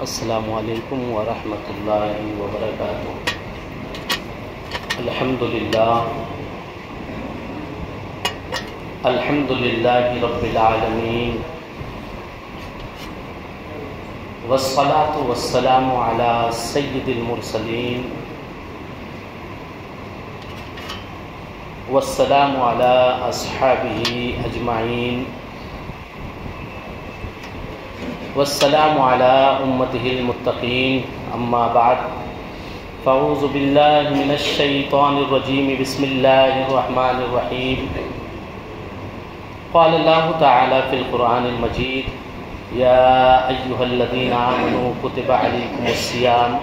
السلام علیکم ورحمۃ اللہ وبرکاتہ۔ الحمد للہ رب العالمین، والصلاة والسلام علی سید المرسلین، والسلام علی اصحابہ اجمعین، والسلام علی امتہ المتقین، اما بعد فاعوذ باللہ من الشیطان الرجیم، بسم اللہ الرحمن الرحیم۔ قال اللہ تعالی فی القرآن المجید، یا ایہا الذین آمنوا کتب علیکم الصیام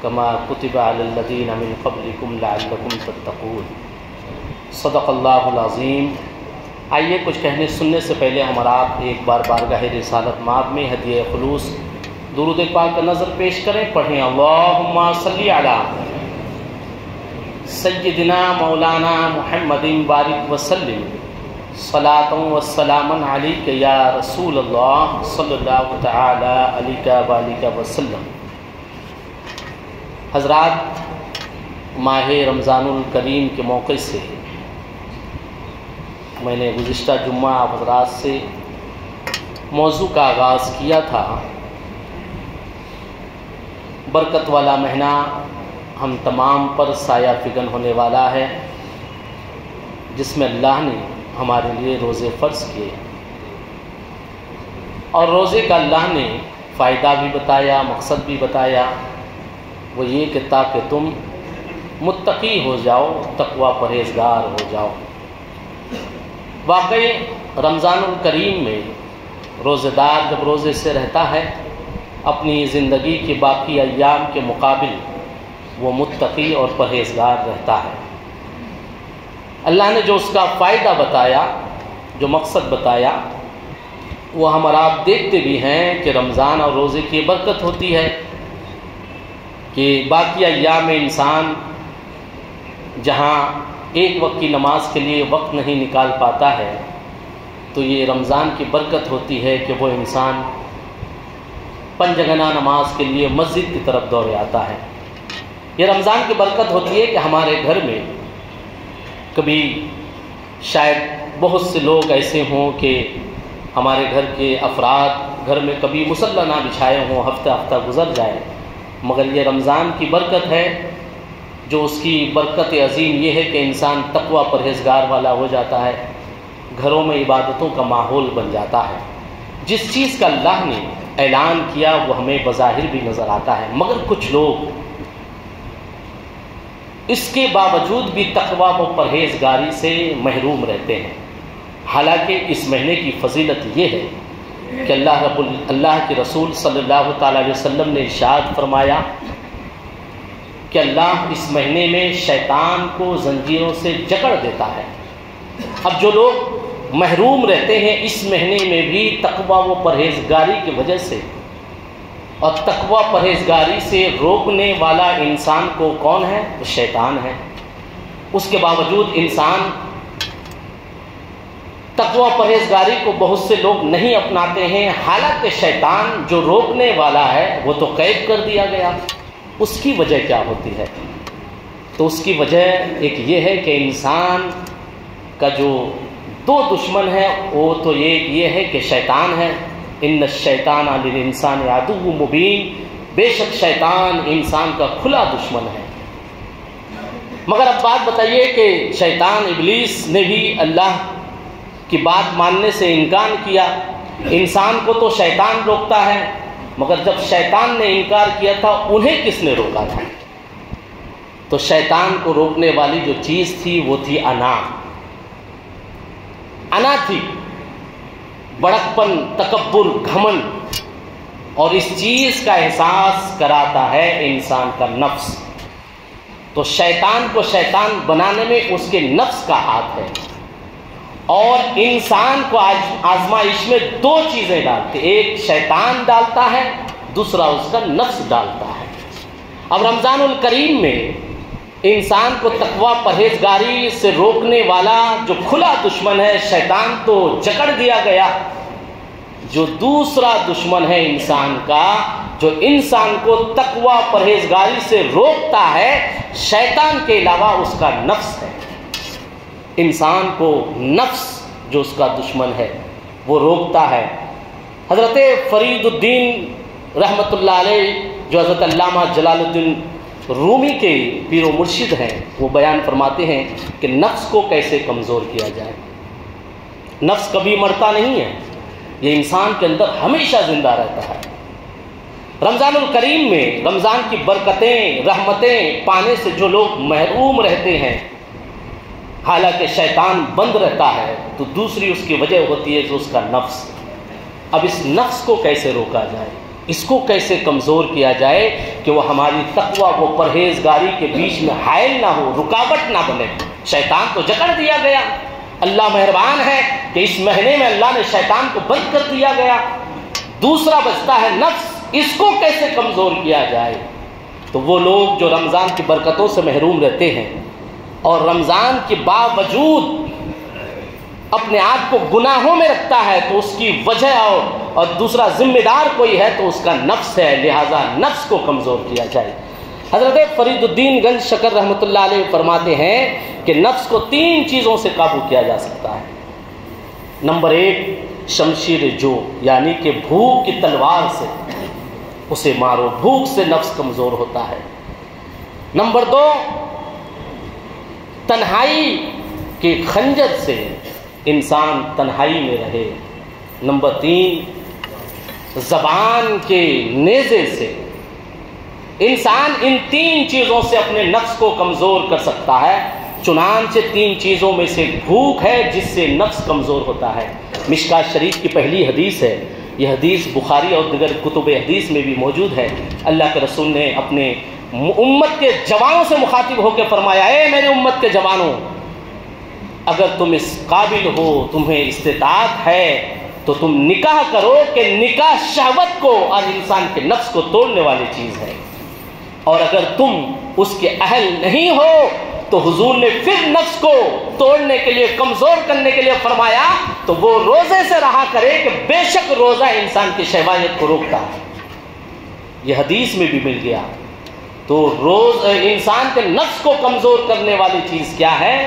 کما کتب علی الذین من قبلکم لعلکم تتقون۔ صدق اللہ العظیم۔ آئیے کچھ کہنے سننے سے پہلے ہم اور آپ ایک بار بارگاہ رسالت مآب میں ہدیہ خلوص درود پاک کا نظر پیش کریں۔ پڑھیں اللہم صلی علی سیدنا مولانا محمد بارک وسلم، صلاۃ و سلام علیک یا رسول اللہ صلی اللہ تعالی علیہ وآلہ وسلم۔ حضرات، ماہ رمضان الکریم کے موقع سے میں نے گزشتہ جمعہ آپ حضرات سے موضوع کا آغاز کیا تھا۔ برکت والا مہینہ ہم تمام پر سایہ فگن ہونے والا ہے، جس میں اللہ نے ہمارے لیے روزے فرض کیے، اور روزے کا اللہ نے فائدہ بھی بتایا، مقصد بھی بتایا، وہ یہ کہ تاکہ تم متقی ہو جاؤ، تقوی پرہیزگار ہو جاؤ۔ واقعی رمضان الکریم میں روزہ دار جب روزے سے رہتا ہے، اپنی زندگی کے باقی ایام کے مقابل وہ متقی اور پرہیزگار رہتا ہے۔ اللہ نے جو اس کا فائدہ بتایا، جو مقصد بتایا، وہ ہم اور آپ دیکھتے بھی ہیں کہ رمضان اور روزے کی برکت ہوتی ہے کہ باقی ایام میں انسان جہاں ایک وقت کی نماز کے لیے وقت نہیں نکال پاتا ہے، تو یہ رمضان کی برکت ہوتی ہے کہ وہ انسان پنجگنا نماز کے لیے مسجد کی طرف دوڑے آتا ہے۔ یہ رمضان کی برکت ہوتی ہے کہ ہمارے گھر میں کبھی شاید بہت سے لوگ ایسے ہوں کہ ہمارے گھر کے افراد گھر میں کبھی مصلی نہ بچھائے ہوں، ہفتہ گزر جائے، مگر یہ رمضان کی برکت ہے، جو اس کی برکت عظیم یہ ہے کہ انسان تقوی پرہیزگار والا ہو جاتا ہے، گھروں میں عبادتوں کا ماحول بن جاتا ہے۔ جس چیز کا اللہ نے اعلان کیا وہ ہمیں بظاہر بھی نظر آتا ہے، مگر کچھ لوگ اس کے باوجود بھی تقوی و پرہیزگاری سے محروم رہتے ہیں۔ حالانکہ اس مہینے کی فضیلت یہ ہے کہ اللہ کے رسول صلی اللہ تعالی علیہ وسلم نے ارشاد فرمایا کہ اللہ اس مہینے میں شیطان کو زنجیروں سے جکڑ دیتا ہے۔ اب جو لوگ محروم رہتے ہیں اس مہینے میں بھی تقوی و پرہیزگاری کی وجہ سے، اور تقوی پرہیزگاری سے روکنے والا انسان کو کون ہے؟ وہ شیطان ہے۔ اس کے باوجود انسان تقوی پرہیزگاری کو بہت سے لوگ نہیں اپناتے ہیں، حالانکہ شیطان جو روکنے والا ہے وہ تو قید کر دیا گیا۔ اس کی وجہ کیا ہوتی ہے؟ تو اس کی وجہ ایک یہ ہے کہ انسان کا جو دو دشمن ہے، وہ تو یہ ہے کہ شیطان ہے۔ ان الشیطان للانسان عدو مبین، بے شک شیطان انسان کا کھلا دشمن ہے۔ مگر اب بات بتائیے کہ شیطان ابلیس نے بھی اللہ کی بات ماننے سے انکار کیا۔ انسان کو تو شیطان روکتا ہے، مگر جب شیطان نے انکار کیا تھا انہیں کس نے روکا تھا؟ تو شیطان کو روکنے والی جو چیز تھی وہ تھی انا تھی، بڑکپن، تکبر، گھمنڈ، اور اس چیز کا احساس کراتا ہے انسان کا نفس۔ تو شیطان کو شیطان بنانے میں اس کے نفس کا ہاتھ ہے، اور انسان کو آزمائش میں دو چیزیں ڈالتے، ایک شیطان ڈالتا ہے، دوسرا اس کا نفس ڈالتا ہے۔ اب رمضان الکریم میں انسان کو تقوی پرہیزگاری سے روکنے والا جو کھلا دشمن ہے شیطان تو جکڑ دیا گیا، جو دوسرا دشمن ہے انسان کا، جو انسان کو تقوی پرہیزگاری سے روکتا ہے، شیطان کے علاوہ اس کا نفس ہے۔ انسان کو نفس جو اس کا دشمن ہے وہ روکتا ہے۔ حضرت فرید الدین رحمۃ اللہ علیہ جو حضرت علامہ جلال الدین رومی کے پیر و مرشد ہیں، وہ بیان فرماتے ہیں کہ نفس کو کیسے کمزور کیا جائے۔ نفس کبھی مرتا نہیں ہے، یہ انسان کے اندر ہمیشہ زندہ رہتا ہے۔ رمضان الکریم میں رمضان کی برکتیں رحمتیں پانے سے جو لوگ محروم رہتے ہیں، حالانکہ شیطان بند رہتا ہے، تو دوسری اس کی وجہ ہوتی ہے جو اس کا نفس۔ اب اس نفس کو کیسے روکا جائے، اس کو کیسے کمزور کیا جائے کہ وہ ہماری تقوی و پرہیزگاری کے بیچ میں حائل نہ ہو، رکاوٹ نہ بنے۔ شیطان تو جکڑ دیا گیا، اللہ مہربان ہے کہ اس مہینے میں اللہ نے شیطان کو بند کر دیا گیا۔ دوسرا بچتا ہے نفس، اس کو کیسے کمزور کیا جائے؟ تو وہ لوگ جو رمضان کی برکتوں سے محروم رہتے ہیں اور رمضان کے باوجود اپنے آپ کو گناہوں میں رکھتا ہے، تو اس کی وجہ اور دوسرا ذمہ دار کوئی ہے تو اس کا نفس ہے، لہذا نفس کو کمزور کیا جائے۔ حضرت فرید الدین گنج شکر رحمۃ اللہ علیہ فرماتے ہیں کہ نفس کو 3 چیزوں سے قابو کیا جا سکتا ہے۔ نمبر 1 شمشیر جو، یعنی کہ بھوک کی تلوار سے اسے مارو، بھوک سے نفس کمزور ہوتا ہے۔ نمبر 2 تنہائی کے خنجر سے انسان تنہائی میں رہے۔ نمبر 3 زبان کے نیزے سے انسان ان 3 چیزوں سے اپنے نفس کو کمزور کر سکتا ہے۔ چنانچہ 3 چیزوں میں سے بھوک ہے جس سے نفس کمزور ہوتا ہے۔ مشکات شریف کی پہلی حدیث ہے، یہ حدیث بخاری اور دیگر کتب حدیث میں بھی موجود ہے۔ اللہ کے رسول نے اپنے امت کے جوانوں سے مخاطب ہو کے فرمایا، اے میرے امت کے جوانوں، اگر تم اس قابل ہو، تمہیں استطاعت ہے، تو تم نکاح کرو، کہ نکاح شہوت کو اور انسان کے نفس کو توڑنے والی چیز ہے۔ اور اگر تم اس کے اہل نہیں ہو تو حضور نے پھر نفس کو توڑنے کے لیے، کمزور کرنے کے لیے فرمایا تو وہ روزے سے رہا کرے، کہ بے شک روزہ انسان کی شہوانیت کو روکتا ہے۔ یہ حدیث میں بھی مل گیا۔ تو انسان کے نفس کو کمزور کرنے والی چیز کیا ہے؟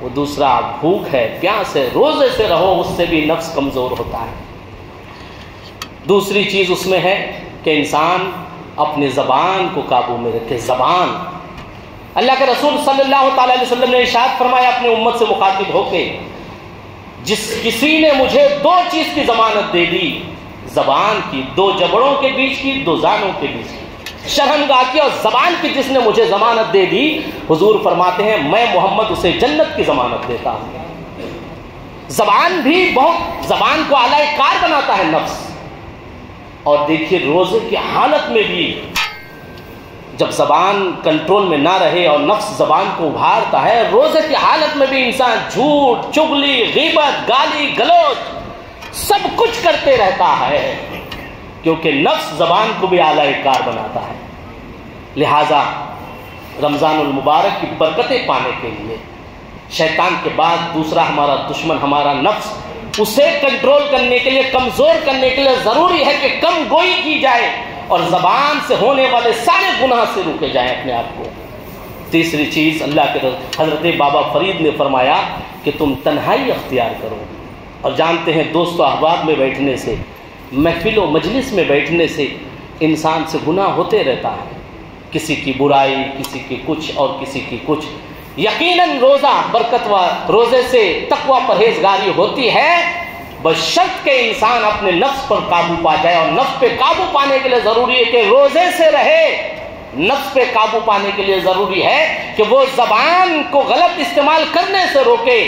وہ دوسرا بھوک ہے، پیاس ہے۔ روزے سے رہو، اس سے بھی نفس کمزور ہوتا ہے۔ دوسری چیز اس میں ہے کہ انسان اپنی زبان کو قابو میں رکھے۔ زبان، اللہ کے رسول صلی اللہ تعالی علیہ وسلم نے ارشاد فرمایا اپنے امت سے مخاطب ہو کے، جس کسی نے مجھے 2 چیز کی ضمانت دے دی، زبان کی، 2 جبڑوں کے بیچ کی، 2 زانوں کے بیچ کی، شرمگاہ کی اور زبان کی، جس نے مجھے ضمانت دے دی، حضور فرماتے ہیں میں محمد اسے جنت کی ضمانت دیتا ہوں۔ زبان بھی بہت، زبان کو اعلی کار بناتا ہے نفس۔ اور دیکھیے روزے کی حالت میں بھی جب زبان کنٹرول میں نہ رہے اور نفس زبان کو ابھارتا ہے، روزے کی حالت میں بھی انسان جھوٹ، چغلی، غیبت، گالی گلوچ سب کچھ کرتے رہتا ہے، کیونکہ نفس زبان کو بھی اعلی کار بناتا ہے۔ لہذا رمضان المبارک کی برکتیں پانے کے لیے شیطان کے بعد دوسرا ہمارا دشمن ہمارا نفس، اسے کنٹرول کرنے کے لیے، کمزور کرنے کے لیے ضروری ہے کہ کم گوئی کی جائے اور زبان سے ہونے والے سارے گناہ سے روکے جائیں اپنے آپ کو۔ تیسری چیز اللہ کے حضرت بابا فرید نے فرمایا کہ تم تنہائی اختیار کرو۔ اور جانتے ہیں دوست و احباب میں بیٹھنے سے، محفل و مجلس میں بیٹھنے سے انسان سے گناہ ہوتے رہتا ہے، کسی کی برائی، کسی کی کچھ اور کسی کی کچھ۔ یقیناً روزہ برکت و روزے سے تقوی پرہیزگاری ہوتی ہے، بشرط کہ انسان اپنے نفس پر قابو پا جائے۔ اور نفس پہ قابو پانے کے لیے ضروری ہے کہ روزے سے رہے۔ نفس پہ قابو پانے کے لیے ضروری ہے کہ وہ زبان کو غلط استعمال کرنے سے روکے۔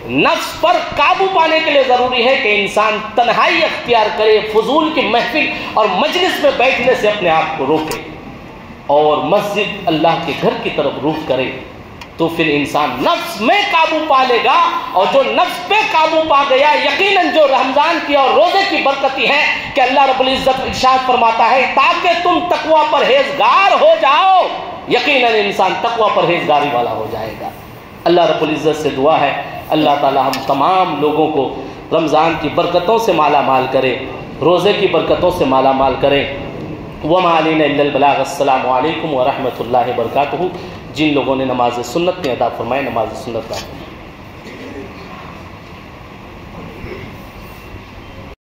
نفس پر قابو پانے کے لیے ضروری ہے کہ انسان تنہائی اختیار کرے، فضول کی محفل اور مجلس میں بیٹھنے سے اپنے آپ کو روکے، اور مسجد اللہ کے گھر کی طرف رخ کرے، تو پھر انسان نفس میں قابو پا لے گا۔ اور جو نفس پہ قابو پا گیا، یقیناً جو رمضان کی اور روزے کی برکتی ہے کہ اللہ رب العزت ارشاد فرماتا ہے تاکہ تم تقوی پرہیزگار ہو جاؤ، یقیناً انسان تقوی پرہیزگاری والا ہو جائے گا۔ اللہ رب العزت سے دعا ہے اللہ تعالی ہم تمام لوگوں کو رمضان کی برکتوں سے مالا مال کرے، روزے کی برکتوں سے مالا مال کریں۔ وما علینا الا البلاغ۔ السلام علیکم ورحمۃ اللہ وبرکاتہ۔ جن لوگوں نے نماز سنت میں ادا فرمائے، نماز سنت ادا فرمائے۔